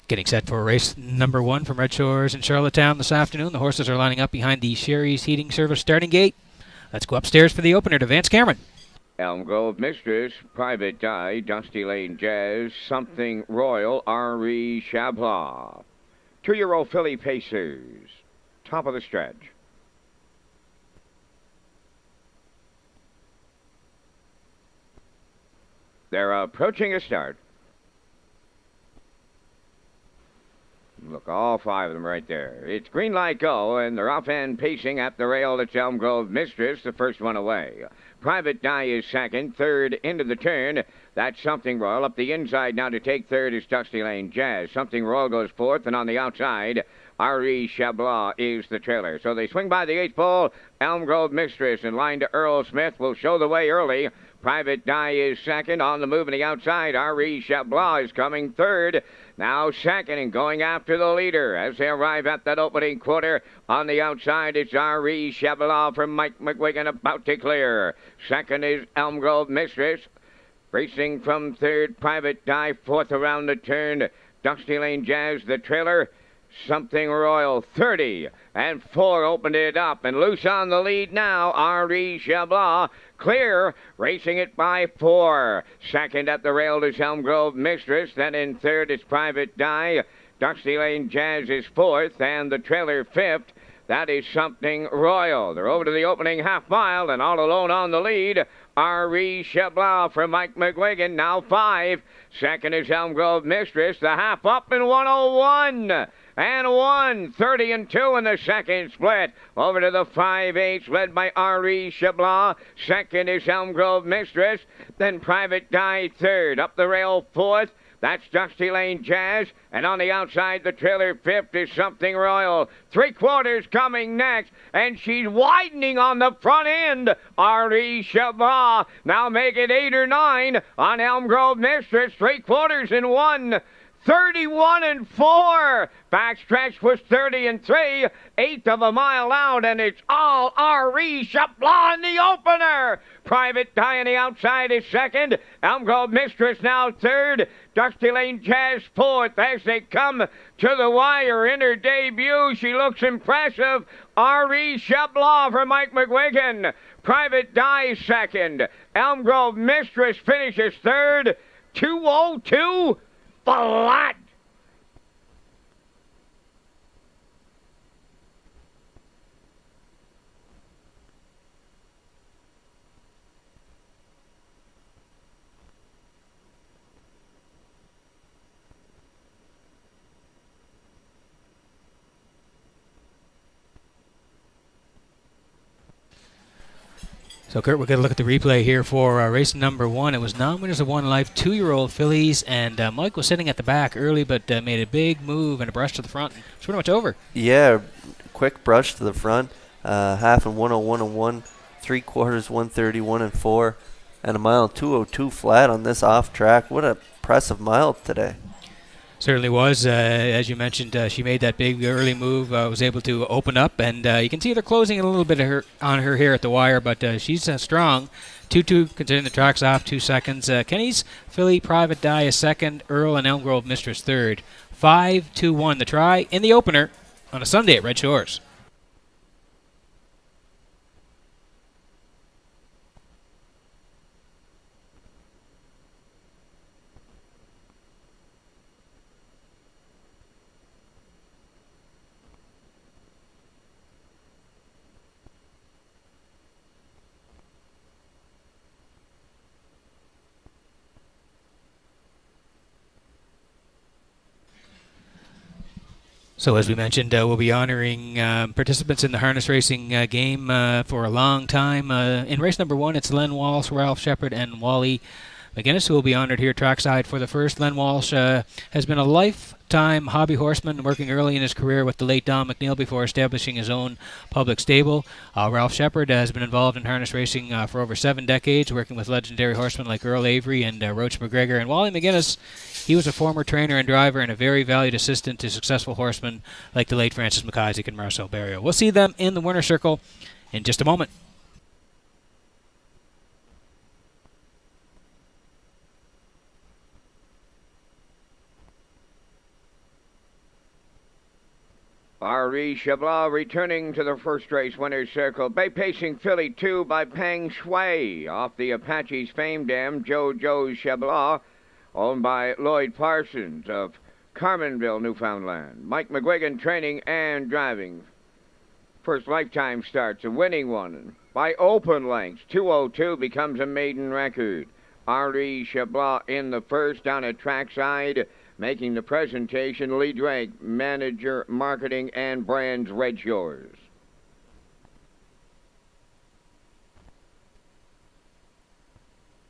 Getting set for race number 1 from Red Shores in Charlottetown this afternoon. The horses are lining up behind the Sherry's Heating Service starting gate. Let's go upstairs for the opener to Vance Cameron. Elm Grove Mistress, Private Die, Dusty Lane Jazz, Something Royal, R01 Chablis. 2-year-old filly Pacers. Top of the stretch. They're approaching a start. Look, all 5 of them right there. It's green light go, and they're off and pacing at the rail. It's Elm Grove Mistress, the first one away. Private Die is second, third into the turn. That's Something Royal. Up the inside now to take third is Dusty Lane Jazz. Something Royal goes fourth, and on the outside, R01 Chablis is the trailer. So they swing by the 8th pole. Elm Grove Mistress in line to Earl Smith will show the way early. Private Die is second. On the move on the outside, R01 Chablis is coming third. Now second and going after the leader as they arrive at that opening quarter. On the outside, it's R01 Chablis from Mike McGuigan about to clear. Second is Elm Grove Mistress. Racing from third, Private Die. Fourth around the turn, Dusty Lane Jazz, the trailer. Something Royal, 30 and 4 opened it up and loose on the lead now. R01 Chablis clear, racing it by 4. Second at the rail is Elm Grove Mistress. Then in third is Private Die. Dusty Lane Jazz is fourth and the trailer fifth. That is Something Royal. They're over to the opening half mile and all alone on the lead. R01 Chablis from Mike McGuigan, now 5. Second is Elm Grove Mistress. The half up in 101. And 1, 30 and 2 in the second split. Over to the 5/8, led by R01 Chablis. Second is Elm Grove Mistress. Then Private Die third. Up the rail fourth. That's Dusty Lane Jazz. And on the outside, the trailer fifth is Something Royal. 3/4 coming next. And she's widening on the front end. R01 Chablis now make it 8 or 9 on Elm Grove Mistress. 3/4 in 1. 31 and 4. Backstretch was 30 and 3. 1/8 of a mile out, and it's all R01 Chablis in the opener. Private Die on the outside is second. Elm Grove Mistress now third. Dusty Lane Jazz fourth as they come to the wire in her debut. She looks impressive. R01 Chablis for Mike McGuigan. Private Die second. Elm Grove Mistress finishes third. 2:02. Flat. So, Kurt, we're going to look at the replay here for race number 1. It was non-winners of one life, 2-year-old fillies, and Mike was sitting at the back early, but made a big move and a brush to the front. It's pretty much over. Yeah, quick brush to the front, half in 101 and 1, 3/4 131 and 4, and a mile 202 flat on this off track. What a impressive mile today. Certainly was. As you mentioned, she made that big early move, was able to open up, and you can see they're closing a little bit on her here at the wire, but she's strong. 2-2, considering the track's off 2 seconds. Kenny's filly Private Die is second, Earl and Elm Grove Mistress third. 5-2-1 the try in the opener on a Sunday at Red Shores. So as we mentioned, we'll be honoring participants in the harness racing game for a long time. In race number 1, it's Len Walsh, Ralph Shepard, and Wally McGinnis, who will be honored here trackside for the first. Len Walsh has been a lifetime hobby horseman, working early in his career with the late Don McNeil before establishing his own public stable. Ralph Shepard has been involved in harness racing for over 7 decades, working with legendary horsemen like Earl Avery and Roach McGregor. And Wally McGinnis, he was a former trainer and driver and a very valued assistant to successful horsemen like the late Francis McIsaac and Marcel Berrios. We'll see them in the winner's circle in just a moment. R.E. Chabla returning to the first race winner's circle. Bay pacing filly 2 by Peng Shui off the Apache's fame dam Jojo Chabla, owned by Lloyd Parsons of Carmenville, Newfoundland. Mike McGuigan training and driving. First lifetime starts, a winning one. By open lengths, 2:02 becomes a maiden record. R.E. Chabla in the first down at trackside. Making the presentation, Lee Drake, Manager, Marketing and Brands, Redshores.